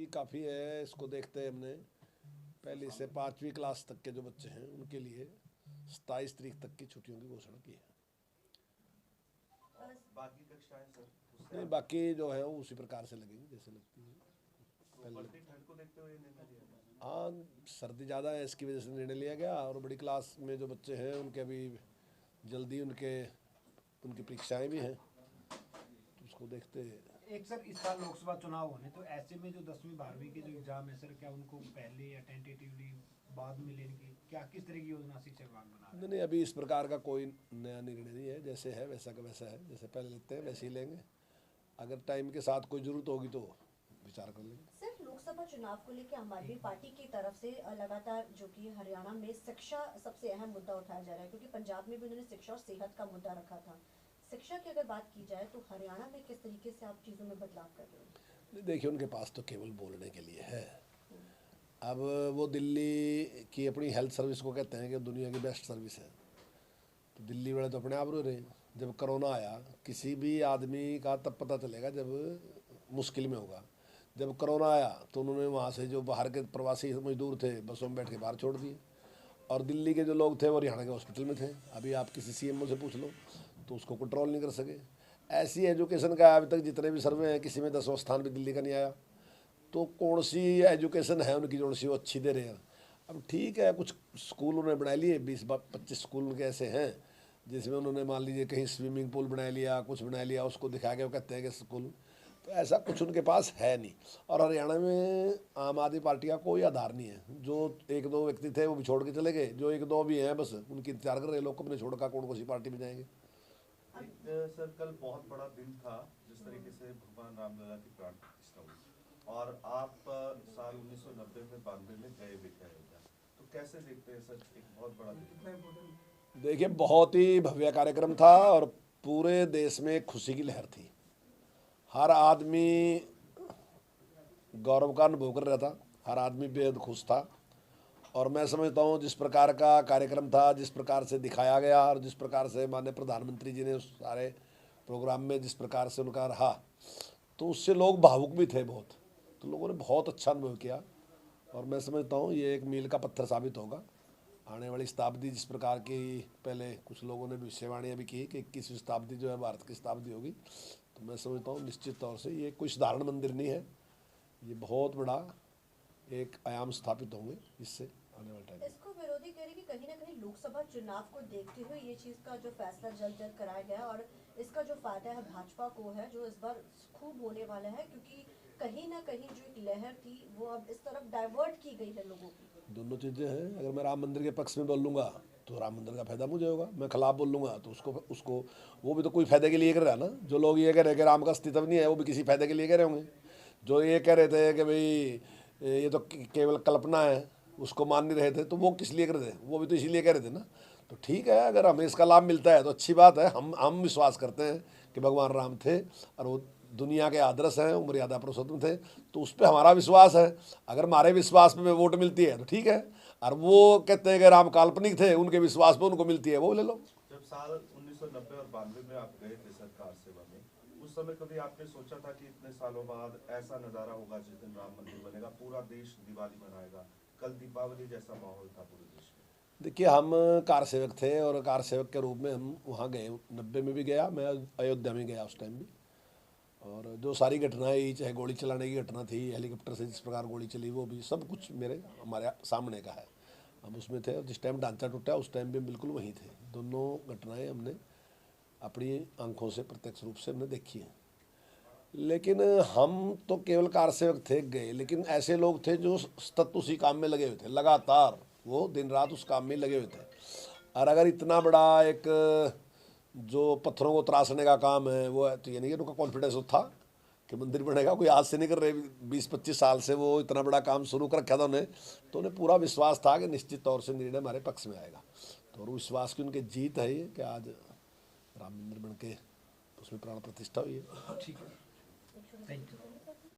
काफ़ी है। इसको देखते हैं हमने पहली से 5वीं क्लास तक के जो बच्चे हैं उनके लिए 27 तारीख तक की छुट्टियों की घोषणा की है। बाकी कक्षाएं सर उससे नहीं, बाकी जो है वो उसी प्रकार से लगेंगी जैसे लगती है पहले। बढ़ती ठंड को देखते हुए निर्णय लिया गया। हाँ, सर्दी ज़्यादा है इसकी वजह से निर्णय लिया गया। और बड़ी क्लास में जो बच्चे हैं उनके अभी जल्दी उनकी परीक्षाएं भी हैं, तो उसको देखते हैं। एक सर, इस साल लोकसभा चुनाव होने, तो ऐसे में जो 10वीं 12वीं के जो एग्जाम है सर, क्या उनको पहले या टेंटेटिवली बाद में लेने की क्या किस तरह की योजना शिक्षा विभाग बना रहा है? नहीं, अभी इस प्रकार का कोई नया निर्णय नहीं है। जैसे है वैसा का वैसा है, जैसे पहले लेते हैं वैसे ही लेंगे। अगर टाइम के साथ कोई ज़रूरत होगी तो विचार कर लेंगे। सर, लोकसभा चुनाव को लेकर आम आदमी पार्टी की तरफ से लगातार जो कि हरियाणा में शिक्षा सबसे अहम मुद्दा उठाया जा रहा है, क्योंकि पंजाब में भी उन्होंने शिक्षा और सेहत का मुद्दा रखा था। शिक्षा की अगर बात की जाए तो हरियाणा में किस तरीके से आप चीज़ों में बदलाव कर रहे हो? देखिए, उनके पास तो केवल बोलने के लिए है। अब वो दिल्ली की अपनी हेल्थ सर्विस को कहते हैं कि दुनिया की बेस्ट सर्विस है, तो दिल्ली वाले तो अपने आप रो रहे हैं। जब कोरोना आया, किसी भी आदमी का तब पता चलेगा जब मुश्किल में होगा। जब कोरोना आया तो उन्होंने वहाँ से जो बाहर के प्रवासी मजदूर थे बसों में बैठ के बाहर छोड़ दिए, और दिल्ली के जो लोग थे वो हरियाणा के हॉस्पिटल में थे। अभी आप किसी सीएमओ से पूछ लो तो उसको कंट्रोल नहीं कर सके। ऐसी एजुकेशन का अभी तक जितने भी सर्वे हैं, किसी में 10वां स्थान भी दिल्ली का नहीं आया। तो कौन सी एजुकेशन है उनकी जो सी वो अच्छी दे रहे हैं। अब ठीक है, कुछ स्कूल उन्होंने बना लिए, 20-25 स्कूल उनके ऐसे हैं जिसमें उन्होंने मान लीजिए कहीं स्विमिंग पूल बना लिया, कुछ बना लिया, उसको दिखा के वो कहते हैं कि स्कूल। तो ऐसा कुछ उनके पास है नहीं। और हरियाणा में आम आदमी पार्टी का कोई आधार नहीं है। जो 1-2 व्यक्ति थे वो भी छोड़ के चले गए, जो 1-2 भी हैं बस उनकी इंतजार कर रहे लोग, अपने छोड़कर कौन सी पार्टी में जाएंगे। एक सर कल बहुत बड़ा दिन था जिस तरीके से भगवान रामलला की प्राण प्रतिष्ठा हुई, और आप साल 1990 में 92 में गए भी थे अयोध्या, तो कैसे देखते हैं सर एक बहुत बड़ा दिन? देखिए, बहुत ही भव्य कार्यक्रम था और पूरे देश में खुशी की लहर थी। हर आदमी गौरव का अनुभव कर रहा था, हर आदमी बेहद खुश था। और मैं समझता हूँ जिस प्रकार का कार्यक्रम था, जिस प्रकार से दिखाया गया और जिस प्रकार से माननीय प्रधानमंत्री जी ने उस सारे प्रोग्राम में जिस प्रकार से उनका रहा, तो उससे लोग भावुक भी थे बहुत। तो लोगों ने बहुत अच्छा अनुभव किया और मैं समझता हूँ ये एक मील का पत्थर साबित होगा। आने वाली शताब्दी जिस प्रकार की, पहले कुछ लोगों ने भविष्यवाणियाँ भी की कि 21वीं शताब्दी जो है भारत की शताब्दी होगी, तो मैं समझता हूँ निश्चित तौर से ये कोई साधारण मंदिर नहीं है, ये बहुत बड़ा एक आयाम स्थापित होंगे इससे आने वाले टाइम। इसको विरोधी कह रहे कि कहीं ना कहीं लोकसभा चुनाव को देखते हुए ये चीज का जो फैसला जल्द जल्द कराया गया, और इसका जो फायदा है भाजपा को है, जो इस बार खूब होने वाला है, क्योंकि कहीं ना कहीं जो एक लहर थी वो अब इस तरफ डाइवर्ट की गई है लोगों की। दोनों चीज़ें हैं। अगर मैं राम मंदिर के पक्ष में बोल लूँगा तो राम मंदिर का फायदा मुझे होगा, मैं खिलाफ बोल लूँगा तो उसको वो भी तो कोई फायदे के लिए कर रहा है ना। जो लोग ये कह रहे हैं कि राम का अस्तित्व नहीं है, वो भी किसी फायदे के लिए कह रहे होंगे। जो ये कह रहे थे कि भाई ये तो केवल कल्पना है, उसको मान नहीं रहे थे, तो वो किस लिए कर रहे थे? वो भी तो इसीलिए कह रहे थे ना। तो ठीक है, अगर हमें इसका लाभ मिलता है तो अच्छी बात है। हम विश्वास करते हैं कि भगवान राम थे और वो दुनिया के आदर्श हैं, मर्यादा पुरुषोत्तम थे, तो उस पर हमारा विश्वास है। अगर हमारे विश्वास पे वोट मिलती है तो ठीक है, और वो कहते हैं कि राम काल्पनिक थे, उनके विश्वास पे उनको मिलती है, वो ले लो। जब साल 1990 और 92 में आप गए थे सरकार सेवा में, उस समय कभी आपने सोचा था कि इतने सालों बाद ऐसा नजारा होगा जिस दिन राम मंदिर बनेगा, पूरा देश दिवाली मनाएगा? कल दीपावली जैसा माहौल था पूरे देश में। देखिए, हम कार सेवक थे और कार सेवक के रूप में हम वहाँ गए। 90 में भी गया मैं, अयोध्या में गया उस टाइम भी। और जो सारी घटनाएं, चाहे गोली चलाने की घटना थी, हेलीकॉप्टर से जिस प्रकार गोली चली, वो भी सब कुछ हमारे सामने का है। हम उसमें थे और जिस टाइम ढांचा टूटा उस टाइम भी बिल्कुल वहीं थे। दोनों घटनाएं हमने अपनी आंखों से प्रत्यक्ष रूप से हमने देखी हैं। लेकिन हम तो केवल कार सेवक थे गए, लेकिन ऐसे लोग थे जो सतत उसी काम में लगे हुए थे, लगातार वो दिन रात उस काम में लगे हुए थे। और अगर इतना बड़ा एक जो पत्थरों को तराशने का काम है वो है, तो यानी कि उनका कॉन्फिडेंस था कि मंदिर बनेगा। कोई आज से नहीं कर रहे, 20-25 साल से वो इतना बड़ा काम शुरू कर रखा था उन्हें, तो उन्हें पूरा विश्वास था कि निश्चित तौर से निर्णय हमारे पक्ष में आएगा। तो और विश्वास की उनकी जीत है ये कि आज राम मंदिर बन के उसमें प्राण प्रतिष्ठा हुई है। ठीक है, थैंक यू।